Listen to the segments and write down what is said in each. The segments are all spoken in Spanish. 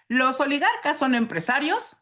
¿Los oligarcas son empresarios?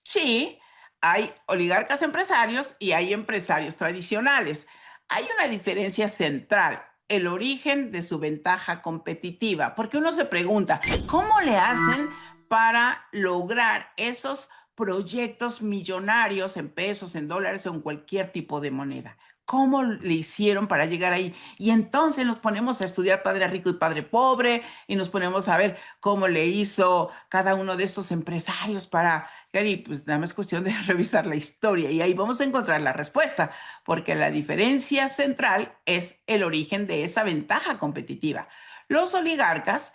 Sí, hay oligarcas empresarios y hay empresarios tradicionales. Hay una diferencia central, el origen de su ventaja competitiva, porque uno se pregunta, ¿cómo le hacen para lograr esos proyectos millonarios en pesos, en dólares o en cualquier tipo de moneda? ¿Cómo le hicieron para llegar ahí? Y entonces nos ponemos a estudiar Padre Rico y Padre Pobre y nos ponemos a ver cómo le hizo cada uno de estos empresarios para... Y pues nada más cuestión de revisar la historia y ahí vamos a encontrar la respuesta, porque la diferencia central es el origen de esa ventaja competitiva. Los oligarcas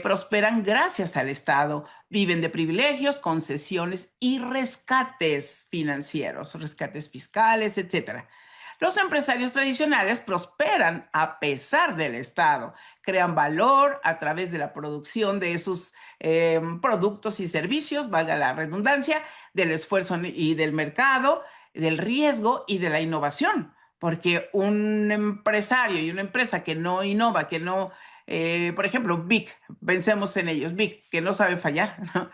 prosperan gracias al Estado, viven de privilegios, concesiones y rescates financieros, rescates fiscales, etcétera. Los empresarios tradicionales prosperan a pesar del Estado, crean valor a través de la producción de sus productos y servicios, valga la redundancia, del esfuerzo y del mercado, del riesgo y de la innovación. Porque un empresario y una empresa que no innova, que no, por ejemplo, Vic, pensemos en ellos, Vic, que no sabe fallar, ¿no?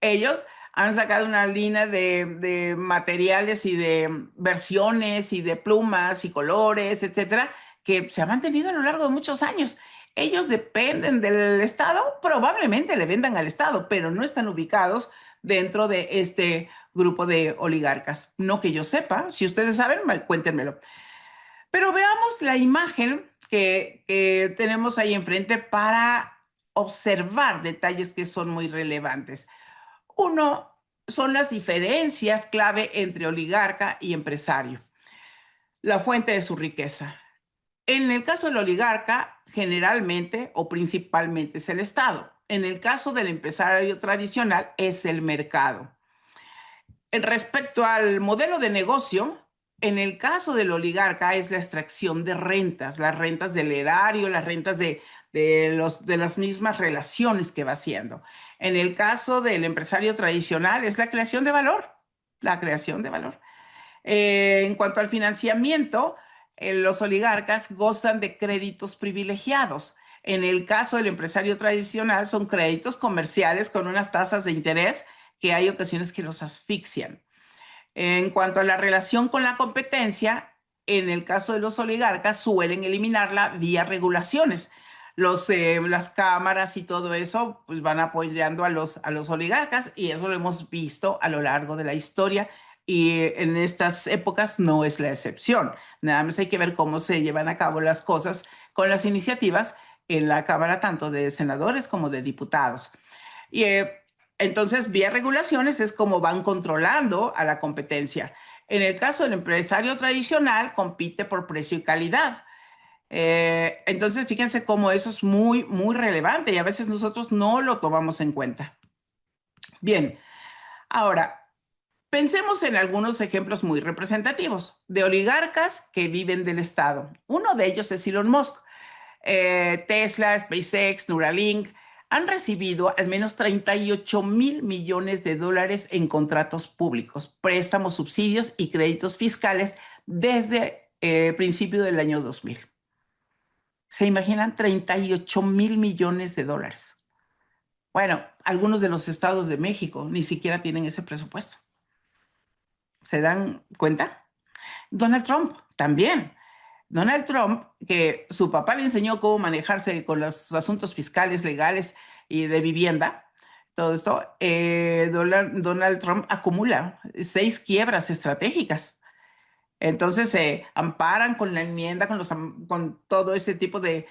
Ellos han sacado una línea de materiales y de versiones y de plumas y colores, etcétera, que se ha mantenido a lo largo de muchos años. Ellos dependen del Estado, probablemente le vendan al Estado, pero no están ubicados dentro de este grupo de oligarcas. No que yo sepa, si ustedes saben, cuéntenmelo. Pero veamos la imagen que tenemos ahí enfrente para observar detalles que son muy relevantes. Uno son las diferencias clave entre oligarca y empresario, la fuente de su riqueza. En el caso del oligarca, generalmente o principalmente es el Estado. En el caso del empresario tradicional, es el mercado. Respecto al modelo de negocio, en el caso del oligarca es la extracción de rentas, las rentas del erario, las rentas de las mismas relaciones que va haciendo. En el caso del empresario tradicional es la creación de valor, la creación de valor. En cuanto al financiamiento, los oligarcas gozan de créditos privilegiados. En el caso del empresario tradicional son créditos comerciales con unas tasas de interés que hay ocasiones que los asfixian. En cuanto a la relación con la competencia, en el caso de los oligarcas suelen eliminarla vía regulaciones. Las cámaras y todo eso pues van apoyando a los oligarcas y eso lo hemos visto a lo largo de la historia y en estas épocas no es la excepción. Nada más hay que ver cómo se llevan a cabo las cosas con las iniciativas en la Cámara tanto de senadores como de diputados. Y entonces, vía regulaciones es como van controlando a la competencia. En el caso del empresario tradicional, compite por precio y calidad. Entonces, fíjense cómo eso es muy, muy relevante y a veces nosotros no lo tomamos en cuenta. Bien, ahora, pensemos en algunos ejemplos muy representativos de oligarcas que viven del Estado. Uno de ellos es Elon Musk. Tesla, SpaceX, Neuralink han recibido al menos 38 mil millones de dólares en contratos públicos, préstamos, subsidios y créditos fiscales desde el principio del año 2000. ¿Se imaginan 38 mil millones de dólares? Bueno, algunos de los estados de México ni siquiera tienen ese presupuesto. ¿Se dan cuenta? Donald Trump también. Donald Trump, que su papá le enseñó cómo manejarse con los asuntos fiscales, legales y de vivienda, todo esto, Donald Trump acumula 6 quiebras estratégicas. Entonces se amparan con la enmienda, con todo este tipo de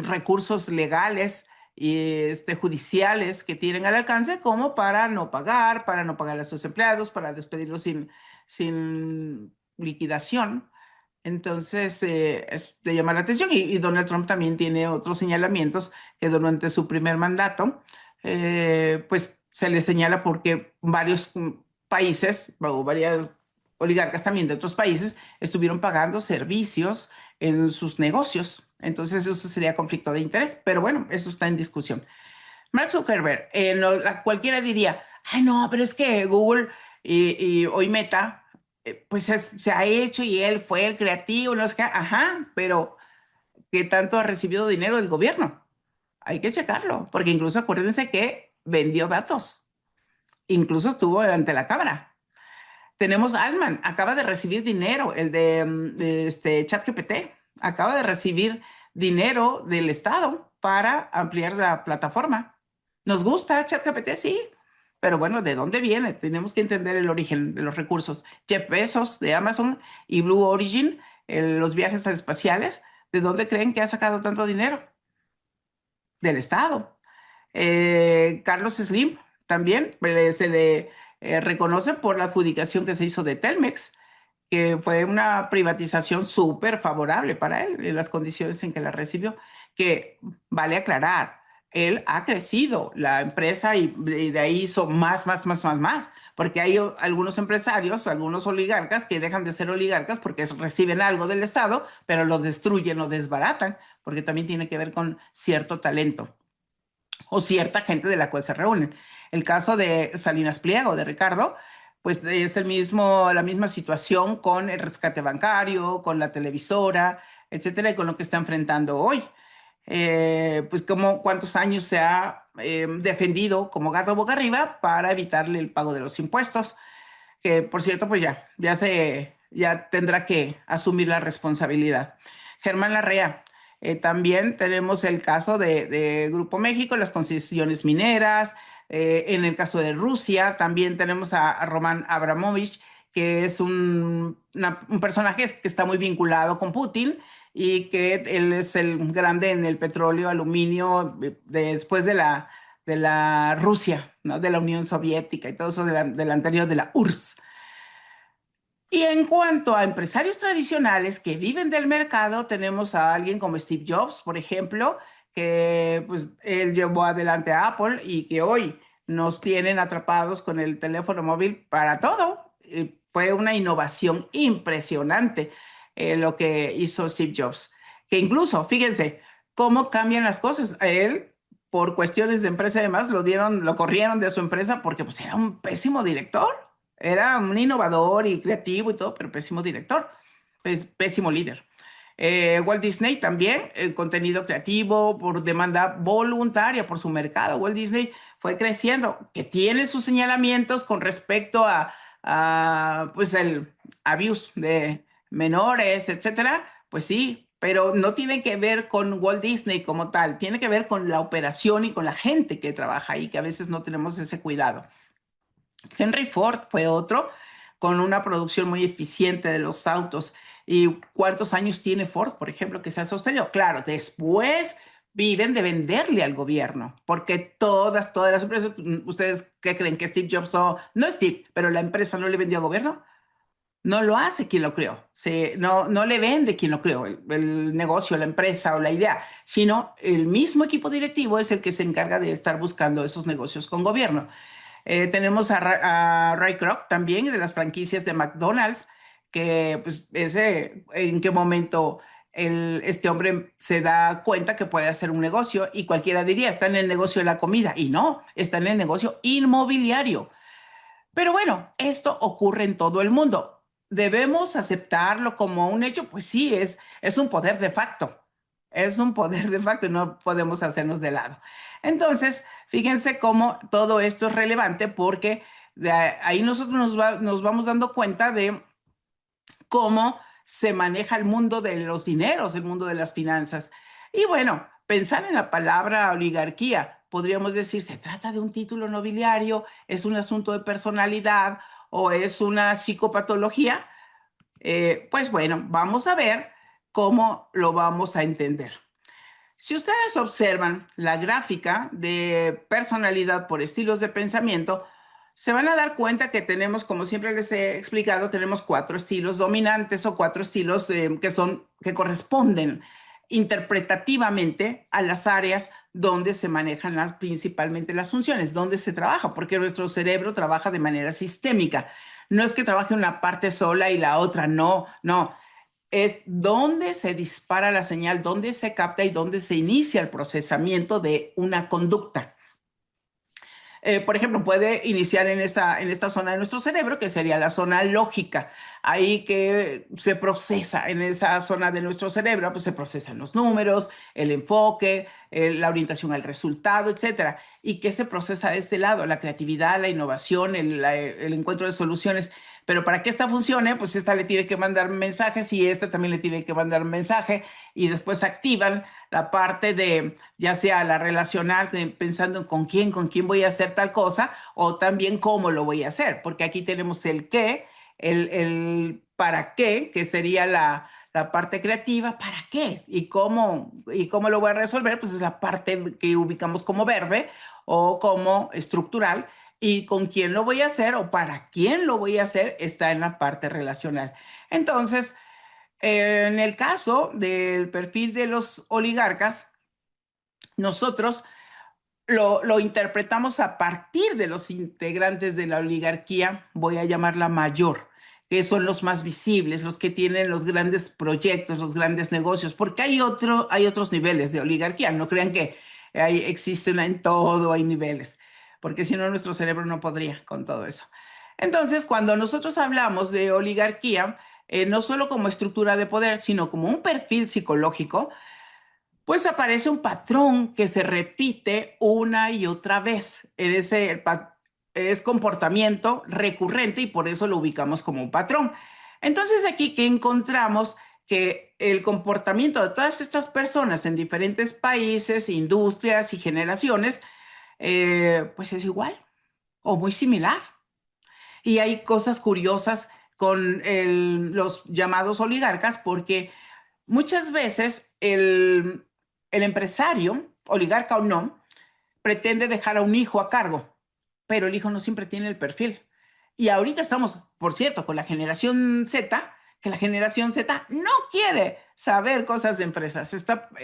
recursos legales y judiciales que tienen al alcance como para no pagar a sus empleados, para despedirlos sin liquidación. Entonces, es de llamar la atención y Donald Trump también tiene otros señalamientos que durante su primer mandato, pues se le señala porque varios países o varias oligarcas también de otros países estuvieron pagando servicios en sus negocios. Entonces, eso sería conflicto de interés, pero bueno, eso está en discusión. Mark Zuckerberg, cualquiera diría, ay no, pero es que Google y hoy Meta, pues se ha hecho y él fue el creativo, no sé qué, ajá, pero ¿qué tanto ha recibido dinero del gobierno? Hay que checarlo, porque incluso acuérdense que vendió datos, incluso estuvo ante la Cámara. Tenemos Altman, acaba de recibir dinero, el de ChatGPT, acaba de recibir dinero del Estado para ampliar la plataforma. ¿Nos gusta ChatGPT? Sí, pero bueno, ¿de dónde viene? Tenemos que entender el origen de los recursos. Jeff Bezos de Amazon y Blue Origin, los viajes espaciales, ¿de dónde creen que ha sacado tanto dinero? Del Estado. Carlos Slim también se le reconoce por la adjudicación que se hizo de Telmex, que fue una privatización súper favorable para él en las condiciones en que la recibió, que vale aclarar, él ha crecido la empresa y de ahí hizo más, porque hay algunos empresarios, algunos oligarcas que dejan de ser oligarcas porque reciben algo del Estado, pero lo destruyen o desbaratan, porque también tiene que ver con cierto talento o cierta gente de la cual se reúnen. El caso de Salinas Pliego, de Ricardo, pues es la misma situación con el rescate bancario, con la televisora, etcétera, y con lo que está enfrentando hoy. Pues como cuántos años se ha defendido como gato boca arriba para evitarle el pago de los impuestos, que por cierto, pues ya tendrá que asumir la responsabilidad. Germán Larrea, también tenemos el caso de Grupo México, las concesiones mineras. En el caso de Rusia, también tenemos a Roman Abramovich, que es un personaje que está muy vinculado con Putin y que él es el grande en el petróleo, aluminio, después de la Rusia, ¿no? De la Unión Soviética y todo eso de la anterior, de la URSS. Y en cuanto a empresarios tradicionales que viven del mercado, tenemos a alguien como Steve Jobs, por ejemplo, que pues él llevó adelante a Apple y que hoy nos tienen atrapados con el teléfono móvil para todo. Fue una innovación impresionante lo que hizo Steve Jobs, que incluso, fíjense, cómo cambian las cosas. A él, por cuestiones de empresa y demás, lo corrieron de su empresa porque pues era un pésimo director. Era un innovador y creativo y todo, pero pésimo director, pésimo líder. Walt Disney también, contenido creativo por demanda voluntaria, por su mercado. Walt Disney fue creciendo, que tiene sus señalamientos con respecto pues el abuse de menores, etcétera. Pues sí, pero no tiene que ver con Walt Disney como tal, tiene que ver con la operación y con la gente que trabaja ahí, que a veces no tenemos ese cuidado. Henry Ford fue otro con una producción muy eficiente de los autos. ¿Y cuántos años tiene Ford, por ejemplo, que se ha sostenido? Claro, después viven de venderle al gobierno, porque todas las empresas, ¿ustedes qué creen? ¿Que Steve Jobs no Steve, pero la empresa no le vendió al gobierno? No lo hace quien lo creó, no le vende quien lo creó, el negocio, la empresa o la idea, sino el mismo equipo directivo es el que se encarga de estar buscando esos negocios con gobierno. Tenemos a Ray Kroc también de las franquicias de McDonald's, que pues ese, en qué momento este hombre se da cuenta que puede hacer un negocio y cualquiera diría, está en el negocio de la comida y no, está en el negocio inmobiliario. Pero bueno, esto ocurre en todo el mundo. ¿Debemos aceptarlo como un hecho? Pues sí, es un poder de facto. Es un poder de facto y no podemos hacernos de lado. Entonces, fíjense cómo todo esto es relevante porque de ahí nosotros nos vamos dando cuenta de cómo se maneja el mundo de los dineros, el mundo de las finanzas. Y bueno, pensar en la palabra oligarquía, podríamos decir, ¿se trata de un título nobiliario? ¿Es un asunto de personalidad o es una psicopatología? Pues bueno, vamos a ver cómo lo vamos a entender. Si ustedes observan la gráfica de personalidad por estilos de pensamiento, se van a dar cuenta que tenemos, como siempre les he explicado, tenemos 4 estilos dominantes o 4 estilos que corresponden interpretativamente a las áreas donde se manejan principalmente las funciones, donde se trabaja, porque nuestro cerebro trabaja de manera sistémica. No es que trabaje una parte sola y la otra no, no. Es donde se dispara la señal, donde se capta y donde se inicia el procesamiento de una conducta. Por ejemplo, puede iniciar en esta zona de nuestro cerebro, que sería la zona lógica. Ahí que se procesa en esa zona de nuestro cerebro, pues se procesan los números, el enfoque, la orientación al resultado, etcétera. ¿Y qué se procesa de este lado? La creatividad, la innovación, el encuentro de soluciones. Pero para que esta funcione, pues esta le tiene que mandar mensajes y esta también le tiene que mandar mensaje y después activan la parte de, ya sea la relacional, pensando en con quién voy a hacer tal cosa, o también cómo lo voy a hacer, porque aquí tenemos el qué, el para qué, que sería la parte creativa, ¿para qué? Y cómo lo voy a resolver, pues es la parte que ubicamos como verde o como estructural, y con quién lo voy a hacer o para quién lo voy a hacer está en la parte relacional. Entonces, en el caso del perfil de los oligarcas, nosotros lo interpretamos a partir de los integrantes de la oligarquía, voy a llamarla mayor, que son los más visibles, los que tienen los grandes proyectos, los grandes negocios, porque hay otros niveles de oligarquía, no crean que existe una en todo, hay niveles, porque si no nuestro cerebro no podría con todo eso. Entonces, cuando nosotros hablamos de oligarquía, no solo como estructura de poder, sino como un perfil psicológico, pues aparece un patrón que se repite una y otra vez. Es comportamiento recurrente y por eso lo ubicamos como un patrón. Entonces aquí que encontramos que el comportamiento de todas estas personas en diferentes países, industrias y generaciones, pues es igual o muy similar. Y hay cosas curiosas con los llamados oligarcas porque muchas veces el empresario, oligarca o no, pretende dejar a un hijo a cargo, pero el hijo no siempre tiene el perfil. Y ahorita estamos, por cierto, con la generación Z, que la generación Z no quiere saber cosas de empresas.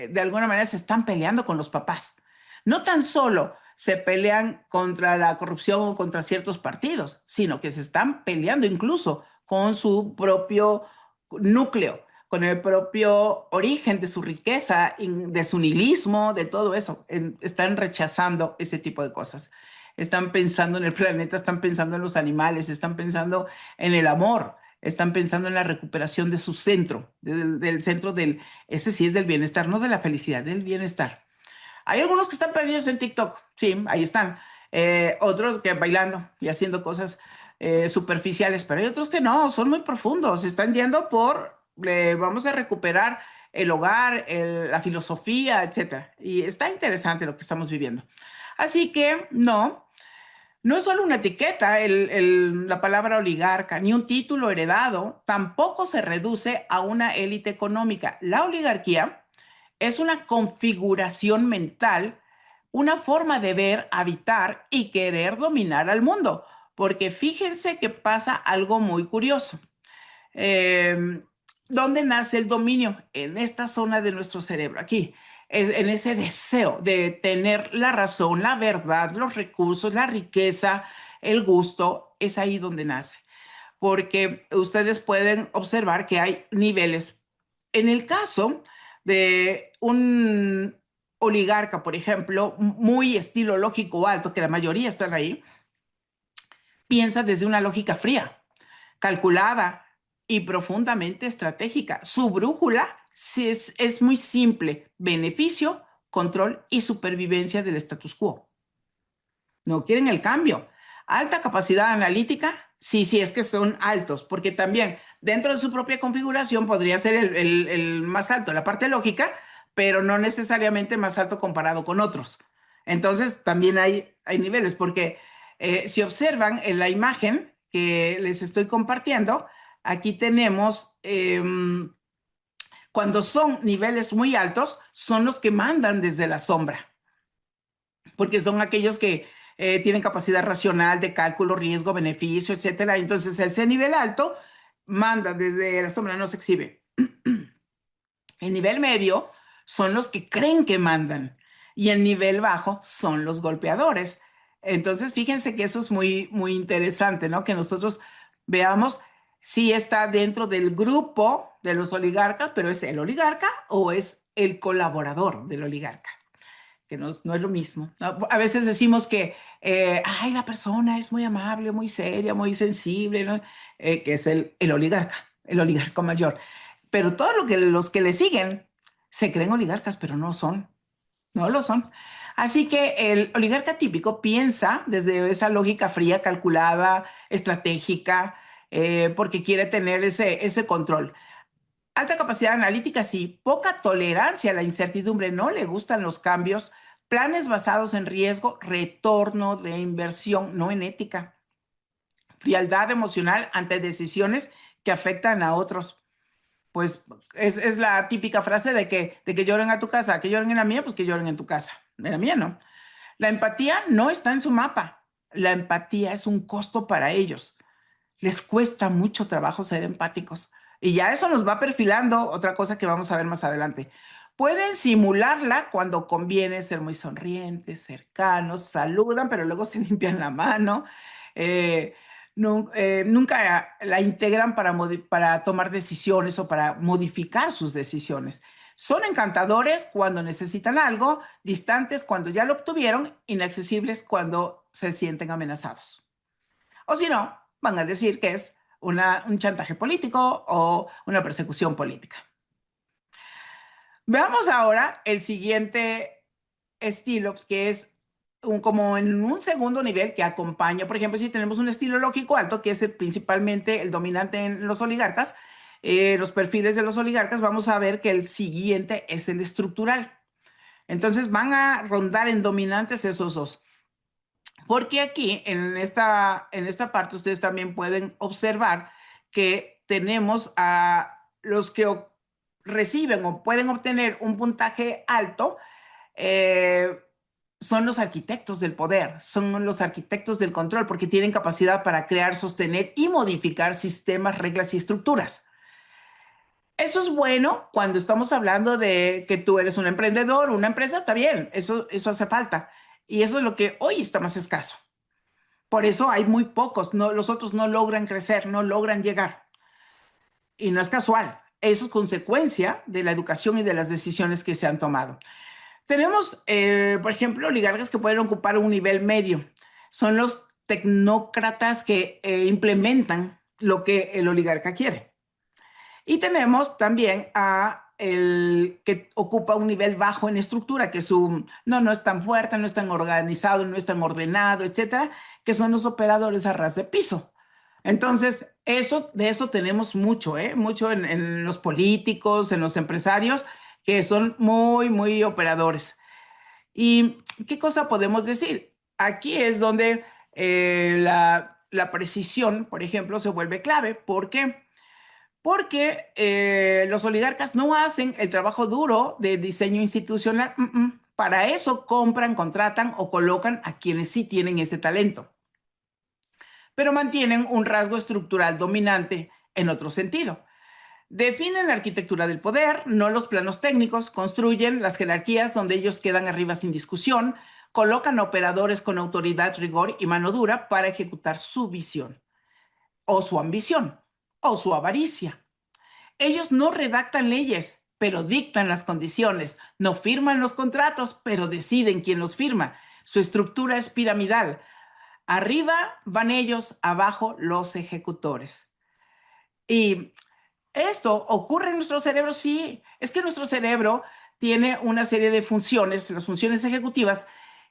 De alguna manera se están peleando con los papás. No tan solo se pelean contra la corrupción o contra ciertos partidos, sino que se están peleando incluso con su propio núcleo, con el propio origen de su riqueza, de su nihilismo, de todo eso. Están rechazando ese tipo de cosas. Están pensando en el planeta, están pensando en los animales, están pensando en el amor, están pensando en la recuperación de su centro, del centro ese sí es del bienestar, no de la felicidad, del bienestar. Hay algunos que están perdidos en TikTok, sí, ahí están. Otros que bailando y haciendo cosas superficiales, pero hay otros que no, son muy profundos, están yendo vamos a recuperar el hogar, la filosofía, etcétera. Y está interesante lo que estamos viviendo. Así que no es solo una etiqueta la palabra oligarca, ni un título heredado, tampoco se reduce a una élite económica. La oligarquía es una configuración mental, una forma de ver, habitar y querer dominar al mundo. Porque fíjense que pasa algo muy curioso. Eh, ¿Dónde nace el dominio? En esta zona de nuestro cerebro, aquí, en ese deseo de tener la razón, la verdad, los recursos, la riqueza, el gusto, es ahí donde nace. Porque ustedes pueden observar que hay niveles. En el caso de un oligarca, por ejemplo, muy estilo lógico alto, que la mayoría están ahí, piensa desde una lógica fría, calculada y profundamente estratégica. Su brújula sí es muy simple: beneficio, control y supervivencia del status quo. No quieren el cambio. Alta capacidad analítica, sí, sí, es que son altos, porque también dentro de su propia configuración podría ser el más alto, la parte lógica, pero no necesariamente más alto comparado con otros. Entonces, también hay niveles, porque si observan en la imagen que les estoy compartiendo, aquí tenemos, cuando son niveles muy altos, son los que mandan desde la sombra, porque son aquellos que tienen capacidad racional de cálculo, riesgo, beneficio, etcétera. Entonces, el C nivel alto manda desde la sombra, no se exhibe. El nivel medio son los que creen que mandan y el nivel bajo son los golpeadores. Entonces, fíjense que eso es muy, muy interesante, ¿no? Que nosotros veamos si está dentro del grupo de los oligarcas, pero ¿es el oligarca o es el colaborador del oligarca? que no es lo mismo, ¿no? A veces decimos que, ay, la persona es muy amable, muy seria, muy sensible, ¿no? Que es el oligarca mayor. Pero todos los que le siguen se creen oligarcas, pero no son. No lo son. Así que el oligarca típico piensa desde esa lógica fría, calculada, estratégica, porque quiere tener ese control. Alta capacidad analítica, sí. Poca tolerancia a la incertidumbre. No le gustan los cambios. Planes basados en riesgo, retorno de inversión, no en ética. Frialdad emocional ante decisiones que afectan a otros. Pues es la típica frase de que lloren a tu casa, que lloren en la mía, pues que lloren en tu casa. En la mía no. La empatía no está en su mapa. La empatía es un costo para ellos. Les cuesta mucho trabajo ser empáticos. Y ya eso nos va perfilando otra cosa que vamos a ver más adelante. Pueden simularla cuando conviene ser muy sonrientes, cercanos, saludan, pero luego se limpian la mano. Eh, nunca la integran para tomar decisiones o para modificar sus decisiones. Son encantadores cuando necesitan algo, distantes cuando ya lo obtuvieron, inaccesibles cuando se sienten amenazados. O si no, van a decir que es un chantaje político o una persecución política. Veamos ahora el siguiente estilo, que es como en un segundo nivel que acompaña. Por ejemplo, si tenemos un estilo lógico alto, que es principalmente el dominante en los oligarcas, los perfiles de los oligarcas, vamos a ver que el siguiente es el estructural. Entonces van a rondar en dominantes esos dos. Porque aquí, en esta parte, ustedes también pueden observar que tenemos a los que reciben o pueden obtener un puntaje alto, eh, son los arquitectos del poder, son los arquitectos del control, porque tienen capacidad para crear, sostener y modificar sistemas, reglas y estructuras. Eso es bueno cuando estamos hablando de que tú eres un emprendedor, una empresa, está bien, eso hace falta. Y eso es lo que hoy está más escaso. Por eso hay muy pocos, no, los otros no logran crecer, no logran llegar. Y no es casual, eso es consecuencia de la educación y de las decisiones que se han tomado. Tenemos, por ejemplo, oligarcas que pueden ocupar un nivel medio. Son los tecnócratas que implementan lo que el oligarca quiere. Y tenemos también a el que ocupa un nivel bajo en estructura, que no es tan fuerte, no es tan organizado, no es tan ordenado, etcétera, que son los operadores a ras de piso. Entonces, de eso tenemos mucho, ¿eh? Mucho en los políticos, en los empresarios, que son muy, muy operadores. ¿Y qué cosa podemos decir? Aquí es donde la precisión, por ejemplo, se vuelve clave. ¿Por qué? Porque los oligarcas no hacen el trabajo duro de diseño institucional. Para eso compran, contratan o colocan a quienes sí tienen ese talento, pero mantienen un rasgo estructural dominante en otro sentido. Definen la arquitectura del poder, no los planos técnicos, construyen las jerarquías donde ellos quedan arriba sin discusión, colocan operadores con autoridad, rigor y mano dura para ejecutar su visión, o su ambición, o su avaricia. Ellos no redactan leyes, pero dictan las condiciones. No firman los contratos, pero deciden quién los firma. Su estructura es piramidal. Arriba van ellos, abajo los ejecutores. Y esto ocurre en nuestro cerebro, sí. Es que nuestro cerebro tiene una serie de funciones, las funciones ejecutivas,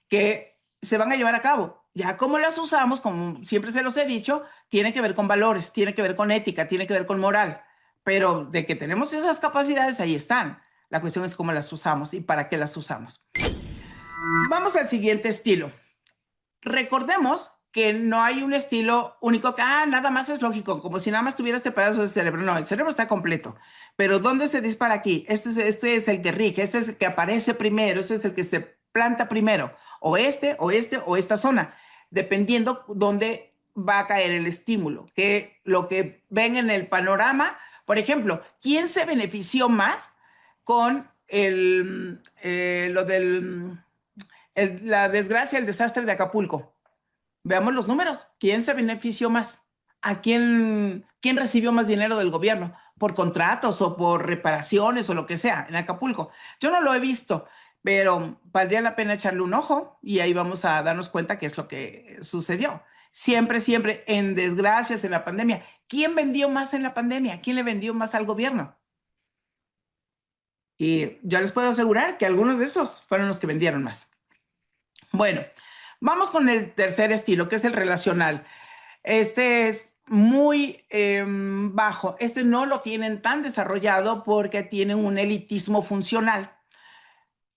que se van a llevar a cabo. Ya cómo las usamos, como siempre se los he dicho, tiene que ver con valores, tiene que ver con ética, tiene que ver con moral. Pero de que tenemos esas capacidades, ahí están. La cuestión es cómo las usamos y para qué las usamos. Vamos al siguiente estilo. Recordemos que no hay un estilo único que, nada más es lógico, como si nada más tuviera este pedazo de cerebro. No, el cerebro está completo. Pero ¿dónde se dispara aquí? Este es el que rige, este es el que aparece primero, este es el que se planta primero. O esta zona, dependiendo dónde va a caer el estímulo, que lo que ven en el panorama. Por ejemplo, ¿quién se benefició más con la desgracia, el desastre de Acapulco? Veamos los números. ¿Quién se benefició más? ¿Quién recibió más dinero del gobierno? ¿Por contratos o por reparaciones o lo que sea en Acapulco? Yo no lo he visto, pero valdría la pena echarle un ojo y ahí vamos a darnos cuenta qué es lo que sucedió. Siempre, siempre en desgracias en la pandemia. ¿Quién vendió más en la pandemia? ¿Quién le vendió más al gobierno? Y yo les puedo asegurar que algunos de esos fueron los que vendieron más. Bueno, vamos con el tercer estilo, que es el relacional. Este es muy bajo. Este no lo tienen tan desarrollado porque tienen un elitismo funcional.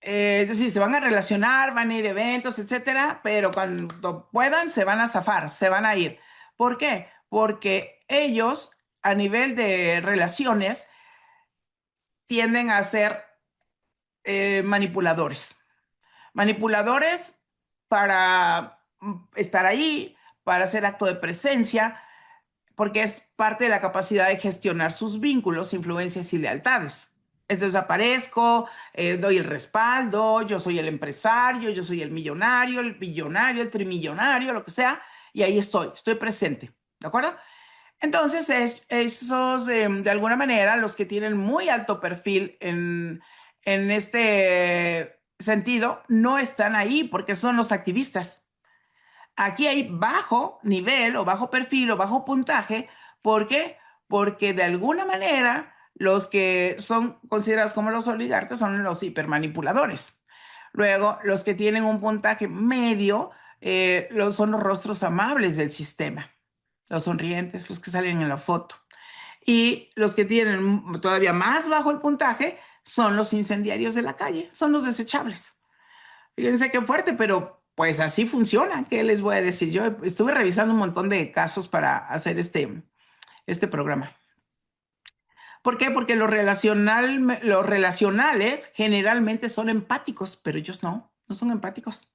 Es decir, se van a relacionar, van a ir a eventos, etcétera, pero cuando puedan se van a zafar, se van a ir. ¿Por qué? Porque ellos, a nivel de relaciones, tienden a ser manipuladores. Manipuladores para estar ahí, para hacer acto de presencia, porque es parte de la capacidad de gestionar sus vínculos, influencias y lealtades. Entonces aparezco, doy el respaldo, yo soy el empresario, yo soy el millonario, el billonario, el trimillonario, lo que sea, y ahí estoy presente, ¿de acuerdo? Entonces, esos, de alguna manera, los que tienen muy alto perfil en este sentido, no están ahí porque son los activistas. Aquí hay bajo nivel o bajo perfil o bajo puntaje. ¿Por qué? Porque de alguna manera los que son considerados como los oligarcas son los hipermanipuladores. Luego, los que tienen un puntaje medio son los rostros amables del sistema, los sonrientes, los que salen en la foto. Y los que tienen todavía más bajo el puntaje son los incendiarios de la calle, son los desechables. Fíjense qué fuerte, pero pues así funciona. ¿Qué les voy a decir? Yo estuve revisando un montón de casos para hacer este programa. ¿Por qué? Porque los relacionales generalmente son empáticos, pero ellos no son empáticos,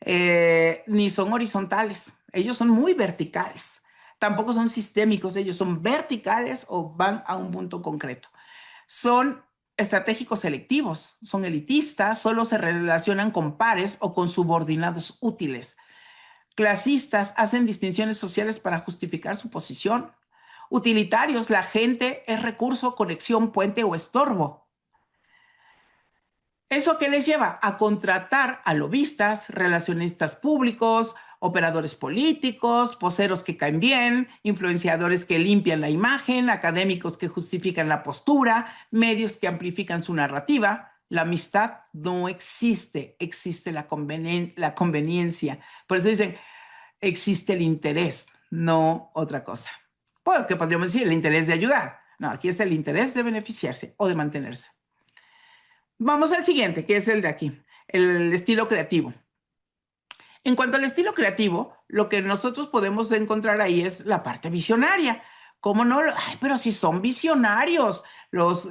ni son horizontales. Ellos son muy verticales. Tampoco son sistémicos, ellos son verticales o van a un punto concreto. Son estratégicos selectivos, son elitistas, solo se relacionan con pares o con subordinados útiles. Clasistas, hacen distinciones sociales para justificar su posición. Utilitarios, la gente es recurso, conexión, puente o estorbo. ¿Eso qué les lleva? A contratar a lobistas, relacionistas públicos, operadores políticos, voceros que caen bien, influenciadores que limpian la imagen, académicos que justifican la postura, medios que amplifican su narrativa. La amistad no existe, existe la conveniencia. Por eso dicen, existe el interés, no otra cosa. Bueno, que podríamos decir el interés de ayudar. No, aquí está el interés de beneficiarse o de mantenerse. Vamos al siguiente, que es el de aquí, el estilo creativo. En cuanto al estilo creativo, lo que nosotros podemos encontrar ahí es la parte visionaria. ¿Cómo no? Ay, pero si son visionarios los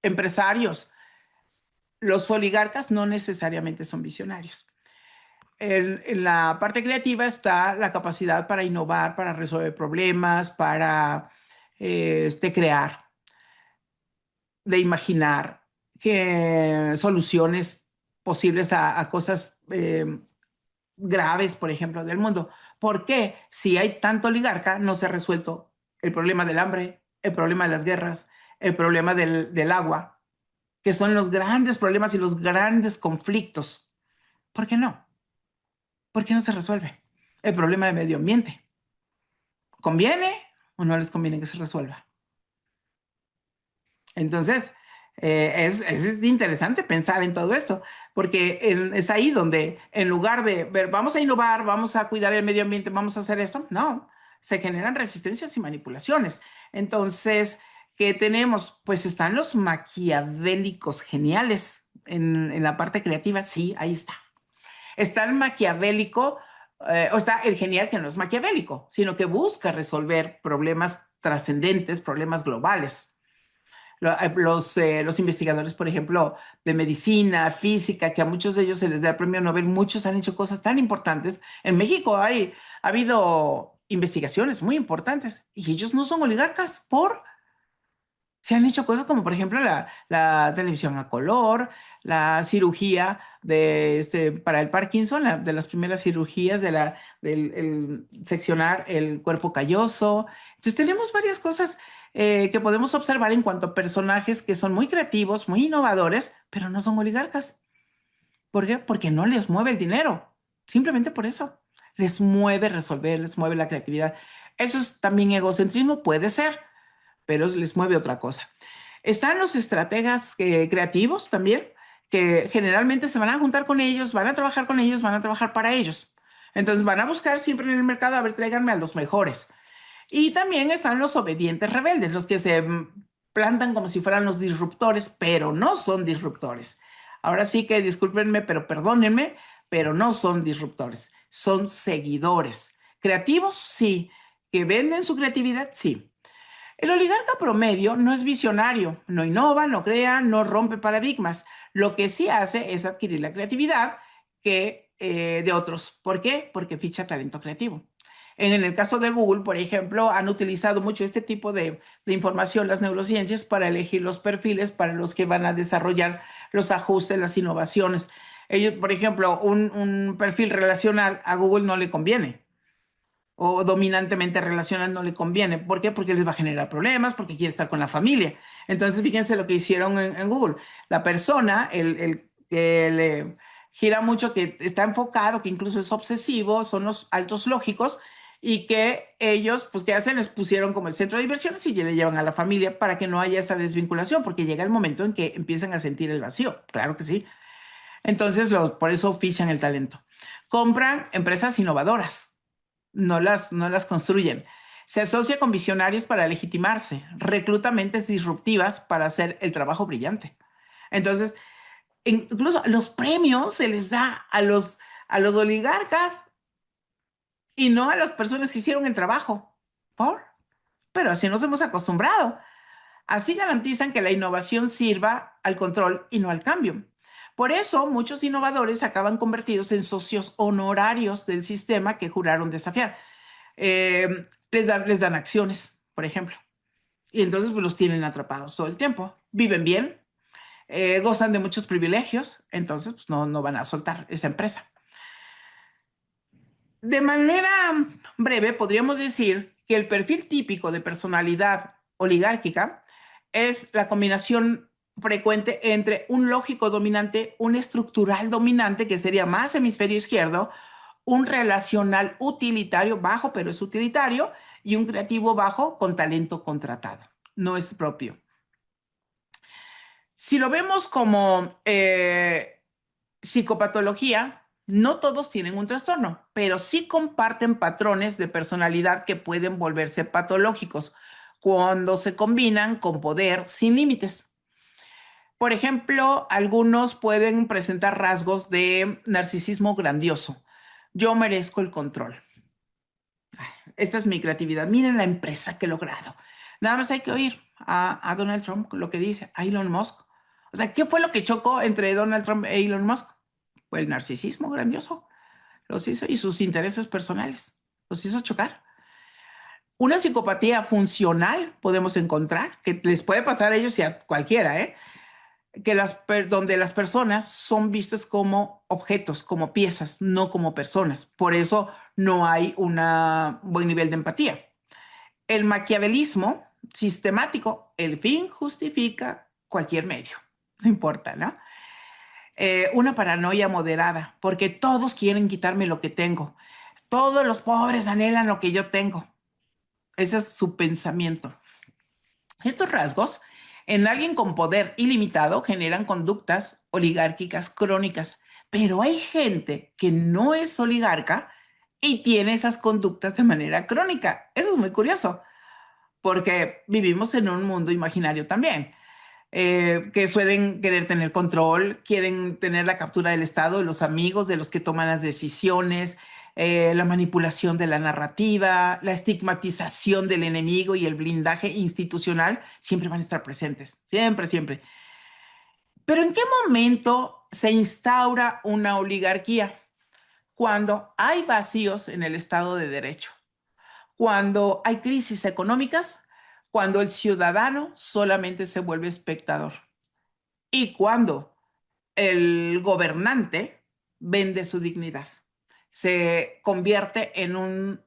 empresarios, los oligarcas no necesariamente son visionarios. En la parte creativa está la capacidad para innovar, para resolver problemas, para crear, de imaginar soluciones posibles a cosas graves, por ejemplo, del mundo. ¿Por qué? Si hay tanto oligarca, no se ha resuelto el problema del hambre, el problema de las guerras, el problema del agua, que son los grandes problemas y los grandes conflictos. ¿Por qué no? ¿Por qué no se resuelve? El problema de medio ambiente. ¿Conviene o no les conviene que se resuelva? Entonces, es interesante pensar en todo esto, porque es ahí donde en lugar de ver, vamos a innovar, vamos a cuidar el medio ambiente, vamos a hacer esto, no, se generan resistencias y manipulaciones. Entonces, ¿qué tenemos? Pues están los maquiavélicos geniales en la parte creativa, sí, ahí está. Está el maquiavélico, o está el genial que no es maquiavélico, sino que busca resolver problemas trascendentes, problemas globales. Los investigadores, por ejemplo, de medicina, física, que a muchos de ellos se les da el premio Nobel, muchos han hecho cosas tan importantes. En México ha habido investigaciones muy importantes y ellos no son oligarcas se han hecho cosas como, por ejemplo, la televisión a color, la cirugía para el Parkinson, de las primeras cirugías del seccionar el cuerpo calloso. Entonces, tenemos varias cosas que podemos observar en cuanto a personajes que son muy creativos, muy innovadores, pero no son oligarcas. ¿Por qué? Porque no les mueve el dinero. Simplemente por eso. Les mueve resolver, les mueve la creatividad. Eso es también egocentrismo, puede ser, pero les mueve otra cosa. Están los estrategas creativos también, que generalmente se van a juntar con ellos, van a trabajar con ellos, van a trabajar para ellos. Entonces van a buscar siempre en el mercado, a ver, tráiganme a los mejores. Y también están los obedientes rebeldes, los que se plantan como si fueran los disruptores, pero no son disruptores. Ahora sí que discúlpenme, pero perdónenme, pero no son disruptores, son seguidores. Creativos, sí. Que venden su creatividad, sí. El oligarca promedio no es visionario, no innova, no crea, no rompe paradigmas. Lo que sí hace es adquirir la creatividad de otros. ¿Por qué? Porque ficha talento creativo. En el caso de Google, por ejemplo, han utilizado mucho este tipo de información, las neurociencias, para elegir los perfiles para los que van a desarrollar los ajustes, las innovaciones. Ellos, por ejemplo, un perfil relacional a Google no le conviene o dominantemente relacional no le conviene. ¿Por qué? Porque les va a generar problemas, porque quiere estar con la familia. Entonces, fíjense lo que hicieron en Google. La persona, el que le gira mucho, que está enfocado, que incluso es obsesivo, son los altos lógicos, y que ellos, pues, ¿qué hacen? Les pusieron como el centro de diversiones y ya le llevan a la familia para que no haya esa desvinculación, porque llega el momento en que empiezan a sentir el vacío. Claro que sí. Entonces, por eso fichan el talento. Compran empresas innovadoras, no las construyen. Se asocia con visionarios para legitimarse, recluta mentes disruptivas para hacer el trabajo brillante. Entonces, incluso los premios se les da a los oligarcas y no a las personas que hicieron el trabajo. ¿Por? Pero así nos hemos acostumbrado. Así garantizan que la innovación sirva al control y no al cambio. Por eso, muchos innovadores acaban convertidos en socios honorarios del sistema que juraron desafiar. Les dan acciones, por ejemplo. Y entonces pues, los tienen atrapados todo el tiempo. Viven bien, gozan de muchos privilegios, entonces pues, no van a soltar esa empresa. De manera breve, podríamos decir que el perfil típico de personalidad oligárquica es la combinación frecuente entre un lógico dominante, un estructural dominante, que sería más hemisferio izquierdo, un relacional utilitario bajo, pero es utilitario, y un creativo bajo con talento contratado, no es propio. Si lo vemos como psicopatología, no todos tienen un trastorno, pero sí comparten patrones de personalidad que pueden volverse patológicos cuando se combinan con poder sin límites. Por ejemplo, algunos pueden presentar rasgos de narcisismo grandioso. Yo merezco el control. Esta es mi creatividad. Miren la empresa que he logrado. Nada más hay que oír a Donald Trump lo que dice, a Elon Musk. O sea, ¿qué fue lo que chocó entre Donald Trump e Elon Musk? Pues el narcisismo grandioso. Los hizo y sus intereses personales. Los hizo chocar. Una psicopatía funcional podemos encontrar, que les puede pasar a ellos y a cualquiera, donde las personas son vistas como objetos, como piezas, no como personas. Por eso no hay un buen nivel de empatía. El maquiavelismo sistemático, el fin justifica cualquier medio, no importa, ¿no? Una paranoia moderada, porque todos quieren quitarme lo que tengo. Todos los pobres anhelan lo que yo tengo. Ese es su pensamiento. Estos rasgos en alguien con poder ilimitado generan conductas oligárquicas crónicas, pero hay gente que no es oligarca y tiene esas conductas de manera crónica. Eso es muy curioso, porque vivimos en un mundo imaginario también, que suelen querer tener control, quieren tener la captura del Estado, de los amigos, de los que toman las decisiones, la manipulación de la narrativa, la estigmatización del enemigo y el blindaje institucional siempre van a estar presentes, siempre, siempre. Pero ¿en qué momento se instaura una oligarquía? Cuando hay vacíos en el Estado de Derecho, cuando hay crisis económicas, cuando el ciudadano solamente se vuelve espectador y cuando el gobernante vende su dignidad, se convierte en un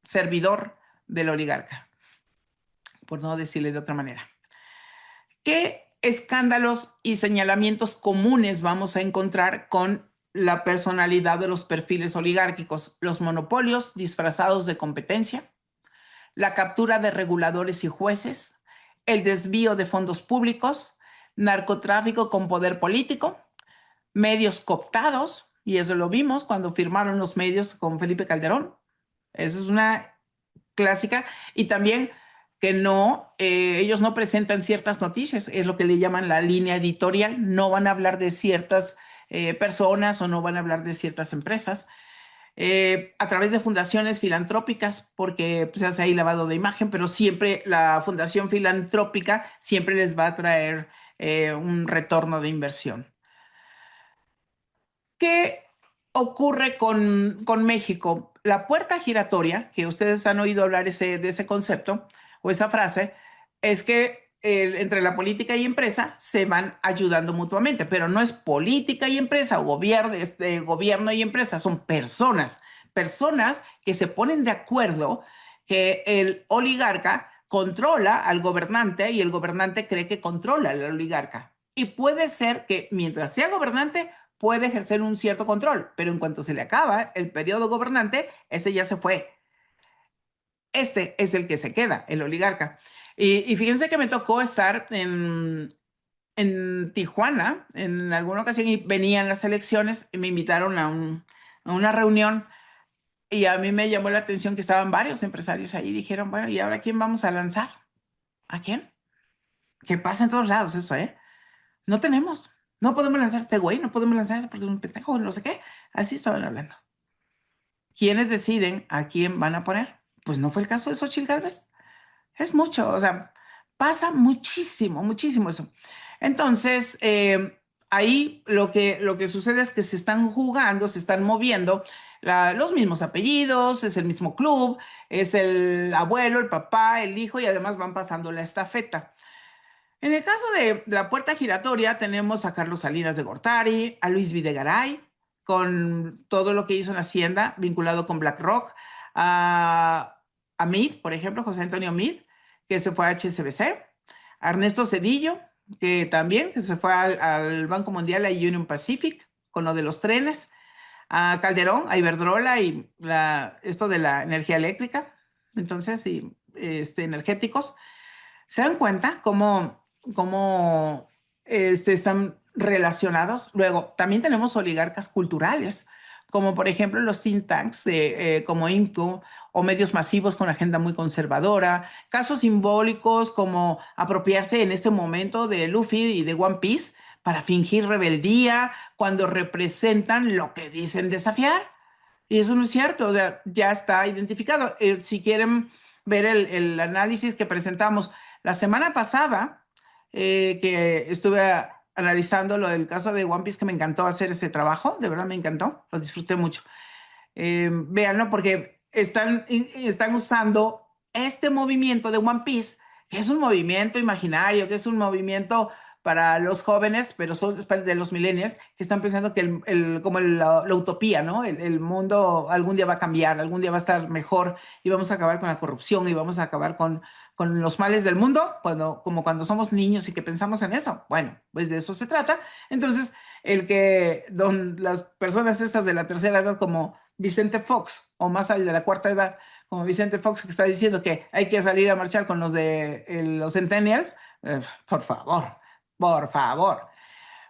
servidor del oligarca. por no decirle de otra manera. ¿Qué escándalos y señalamientos comunes vamos a encontrar con la personalidad de los perfiles oligárquicos? Los monopolios disfrazados de competencia, la captura de reguladores y jueces, el desvío de fondos públicos, narcotráfico con poder político, medios cooptados, y eso lo vimos cuando firmaron los medios con Felipe Calderón. Esa es una clásica. Y también que no, ellos no presentan ciertas noticias, es lo que le llaman la línea editorial. No van a hablar de ciertas personas o no van a hablar de ciertas empresas. A través de fundaciones filantrópicas, porque pues, se hace ahí lavado de imagen, pero siempre la fundación filantrópica siempre les va a traer un retorno de inversión. ¿Qué ocurre con México? La puerta giratoria, que ustedes han oído hablar de ese concepto o esa frase, es que entre la política y empresa se van ayudando mutuamente, pero no es política y empresa o gobierno y empresa, son personas, personas que se ponen de acuerdo que el oligarca controla al gobernante y el gobernante cree que controla al oligarca. Y puede ser que mientras sea gobernante puede ejercer un cierto control, pero en cuanto se le acaba el periodo gobernante, ese ya se fue. Este es el que se queda, el oligarca. Y fíjense que me tocó estar en Tijuana en alguna ocasión y venían las elecciones y me invitaron a una reunión y a mí me llamó la atención que estaban varios empresarios ahí y dijeron, bueno, ¿y ahora quién vamos a lanzar? ¿A quién? Que pasa en todos lados eso, ¿eh? No tenemos. No podemos lanzar a este güey, no podemos lanzar a este porque es un pendejo, no sé qué. Así estaban hablando. ¿Quiénes deciden a quién van a poner? Pues no fue el caso de Xochitl Gálvez. Es mucho, o sea, pasa muchísimo, muchísimo eso. Entonces, ahí lo que sucede es que se están jugando, se están moviendo los mismos apellidos, es el mismo club, es el abuelo, el papá, el hijo y además van pasando la estafeta. En el caso de la puerta giratoria, tenemos a Carlos Salinas de Gortari, a Luis Videgaray, con todo lo que hizo en Hacienda vinculado con BlackRock, a Meade, por ejemplo, José Antonio Meade, que se fue a HSBC, a Ernesto Zedillo, que también que se fue al Banco Mundial, a Union Pacific, con lo de los trenes, a Calderón, a Iberdrola y esto de la energía eléctrica, entonces, y energéticos. ¿Se dan cuenta cómo están relacionados? Luego, también tenemos oligarcas culturales, como por ejemplo los think tanks como INCO o medios masivos con agenda muy conservadora, casos simbólicos como apropiarse en este momento de Luffy y de One Piece para fingir rebeldía cuando representan lo que dicen desafiar. Y eso no es cierto, o sea, ya está identificado. Si quieren ver el análisis que presentamos la semana pasada, que estuve analizando lo del caso de One Piece, que me encantó hacer ese trabajo, de verdad me encantó, lo disfruté mucho. Véanlo porque están usando este movimiento de One Piece, que es un movimiento imaginario, que es un movimiento para los jóvenes, pero son de los millennials, que están pensando que como la utopía, ¿no? El mundo algún día va a cambiar, algún día va a estar mejor y vamos a acabar con la corrupción y vamos a acabar con los males del mundo, como cuando somos niños y que pensamos en eso. Bueno, pues de eso se trata. Entonces, las personas estas de la tercera edad como Vicente Fox, o más allá de la cuarta edad, como Vicente Fox, que está diciendo que hay que salir a marchar con los de los Centennials, por favor, por favor.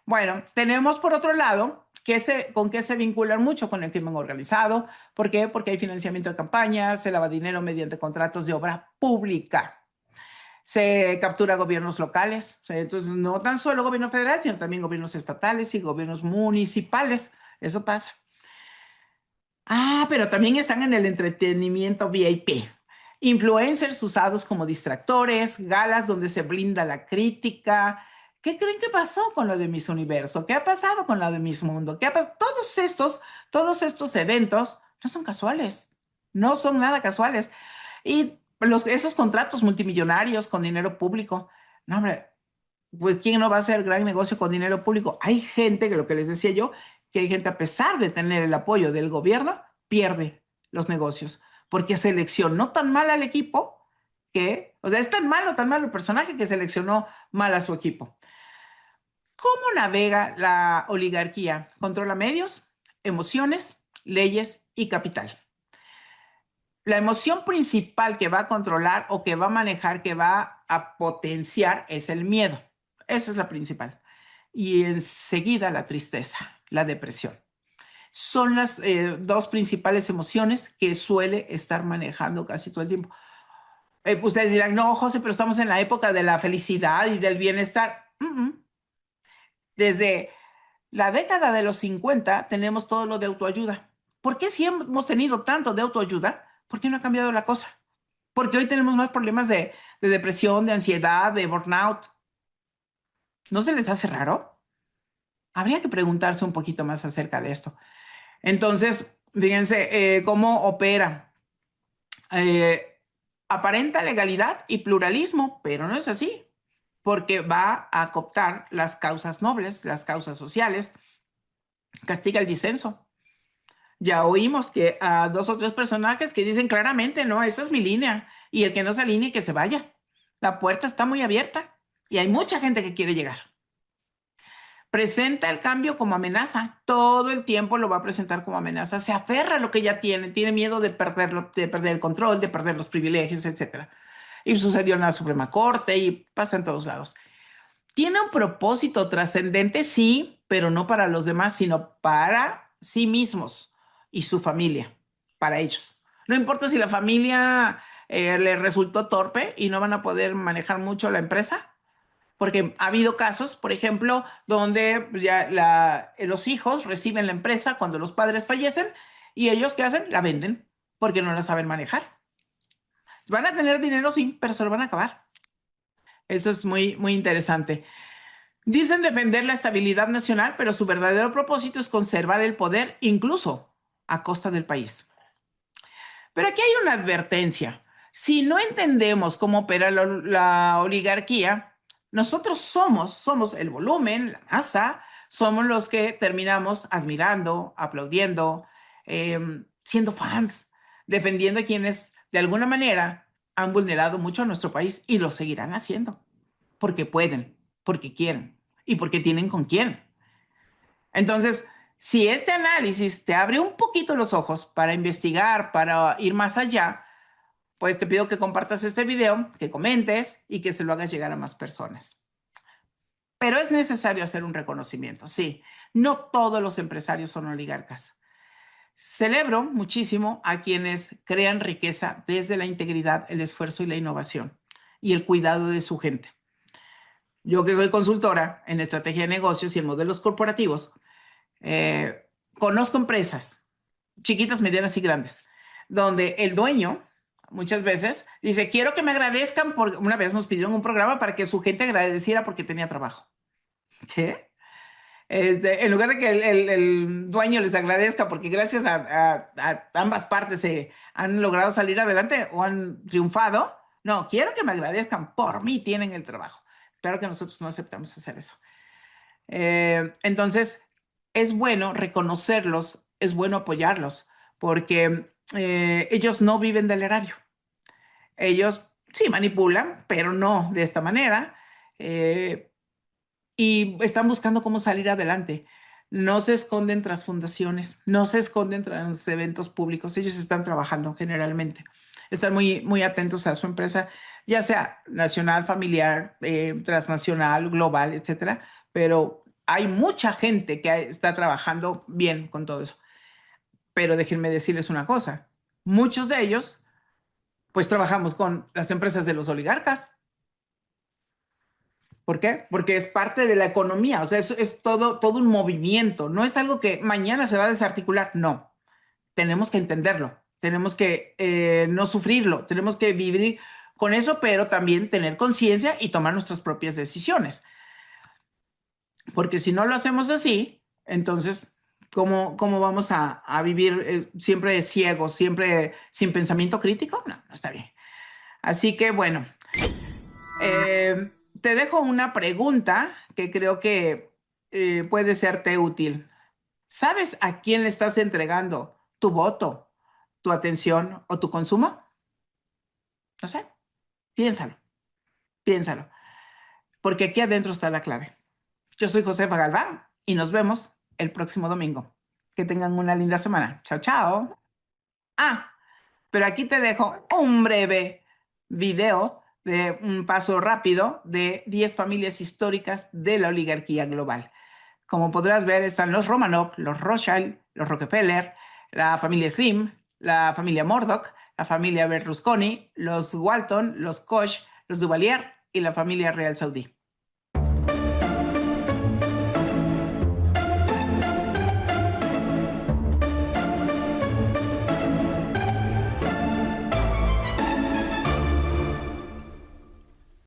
Bueno, tenemos por otro lado con qué se vinculan mucho con el crimen organizado. ¿Por qué? Porque hay financiamiento de campañas, se lava dinero mediante contratos de obra pública, se captura gobiernos locales, entonces no tan solo gobierno federal, sino también gobiernos estatales y gobiernos municipales. Eso pasa. Pero también están en el entretenimiento VIP. Influencers usados como distractores, galas donde se blinda la crítica. ¿Qué creen que pasó con lo de Miss Universo? ¿Qué ha pasado con lo de Miss Mundo? Todos estos eventos no son casuales, no son nada casuales. Y esos contratos multimillonarios con dinero público, no, hombre, pues ¿quién no va a hacer gran negocio con dinero público? Hay gente, que lo que les decía yo, que hay gente a pesar de tener el apoyo del gobierno, pierde los negocios, porque seleccionó tan mal al equipo que, o sea, es tan malo el personaje que seleccionó mal a su equipo. ¿Cómo navega la oligarquía? Controla medios, emociones, leyes y capital. La emoción principal que va a controlar o que va a manejar, que va a potenciar, es el miedo. Esa es la principal. Y enseguida la tristeza, la depresión. Son las dos principales emociones que suele estar manejando casi todo el tiempo. Ustedes dirán, no, José, pero estamos en la época de la felicidad y del bienestar. Desde la década de los 50 tenemos todo lo de autoayuda. ¿Por qué si hemos tenido tanto de autoayuda? ¿Por qué no ha cambiado la cosa? Porque hoy tenemos más problemas de depresión, de ansiedad, de burnout. ¿No se les hace raro? Habría que preguntarse un poquito más acerca de esto. Entonces, fíjense cómo opera. Eh, Aparenta legalidad y pluralismo, pero no es así, porque va a cooptar las causas nobles, las causas sociales, castiga el disenso. Ya oímos que a dos o tres personajes que dicen claramente, no, esa es mi línea, y el que no se alinee, que se vaya. La puerta está muy abierta y hay mucha gente que quiere llegar. Presenta el cambio como amenaza, todo el tiempo lo va a presentar como amenaza, se aferra a lo que ya tiene miedo de perderlo, de perder el control, de perder los privilegios, etcétera. Y sucedió en la Suprema Corte y pasa en todos lados. Tiene un propósito trascendente, sí, pero no para los demás, sino para sí mismos y su familia, para ellos. No importa si la familia le resultó torpe y no van a poder manejar mucho la empresa, porque ha habido casos, por ejemplo, donde ya los hijos reciben la empresa cuando los padres fallecen y ellos, ¿qué hacen? La venden porque no la saben manejar. Van a tener dinero, sí, pero se lo van a acabar. Eso es muy, muy interesante. Dicen defender la estabilidad nacional, pero su verdadero propósito es conservar el poder, incluso a costa del país. Pero aquí hay una advertencia. Si no entendemos cómo opera la oligarquía, nosotros somos el volumen, la masa, somos los que terminamos admirando, aplaudiendo, siendo fans, defendiendo a quienes de alguna manera han vulnerado mucho a nuestro país y lo seguirán haciendo, porque pueden, porque quieren y porque tienen con quién. Entonces, si este análisis te abre un poquito los ojos para investigar, para ir más allá, pues te pido que compartas este video, que comentes y que se lo hagas llegar a más personas. Pero es necesario hacer un reconocimiento, sí. No todos los empresarios son oligarcas. Celebro muchísimo a quienes crean riqueza desde la integridad, el esfuerzo y la innovación y el cuidado de su gente. Yo que soy consultora en estrategia de negocios y en modelos corporativos, conozco empresas chiquitas, medianas y grandes, donde el dueño muchas veces dice, quiero que me agradezcan, porque una vez nos pidieron un programa para que su gente agradeciera porque tenía trabajo. ¿Qué? En lugar de que el dueño les agradezca porque gracias a ambas partes se han logrado salir adelante o han triunfado, no, quiero que me agradezcan, por mí tienen el trabajo. Claro que nosotros no aceptamos hacer eso. Entonces, es bueno reconocerlos, es bueno apoyarlos, porque ellos no viven del erario. Ellos sí manipulan, pero no de esta manera. Y están buscando cómo salir adelante. No se esconden tras fundaciones, no se esconden tras eventos públicos. Ellos están trabajando generalmente. Están muy, muy atentos a su empresa, ya sea nacional, familiar, transnacional, global, etcétera. Pero hay mucha gente que está trabajando bien con todo eso. Pero déjenme decirles una cosa. Muchos de ellos, pues trabajamos con las empresas de los oligarcas. ¿Por qué? Porque es parte de la economía, o sea, es todo un movimiento, no es algo que mañana se va a desarticular, no, tenemos que entenderlo, tenemos que no sufrirlo, tenemos que vivir con eso, pero también tener conciencia y tomar nuestras propias decisiones, porque si no lo hacemos así, entonces, ¿cómo vamos a vivir siempre ciegos, siempre sin pensamiento crítico? No, no está bien. Así que bueno. Te dejo una pregunta que creo que puede serte útil. ¿Sabes a quién le estás entregando tu voto, tu atención o tu consumo? No sé. Piénsalo, piénsalo, porque aquí adentro está la clave. Yo soy Josefa Galván y nos vemos el próximo domingo. Que tengan una linda semana. Chao, chao. Ah, pero aquí te dejo un breve video de un paso rápido de 10 familias históricas de la oligarquía global. Como podrás ver, están los Romanov, los Rothschild, los Rockefeller, la familia Slim, la familia Murdoch, la familia Berlusconi, los Walton, los Koch, los Duvalier y la familia Real Saudí.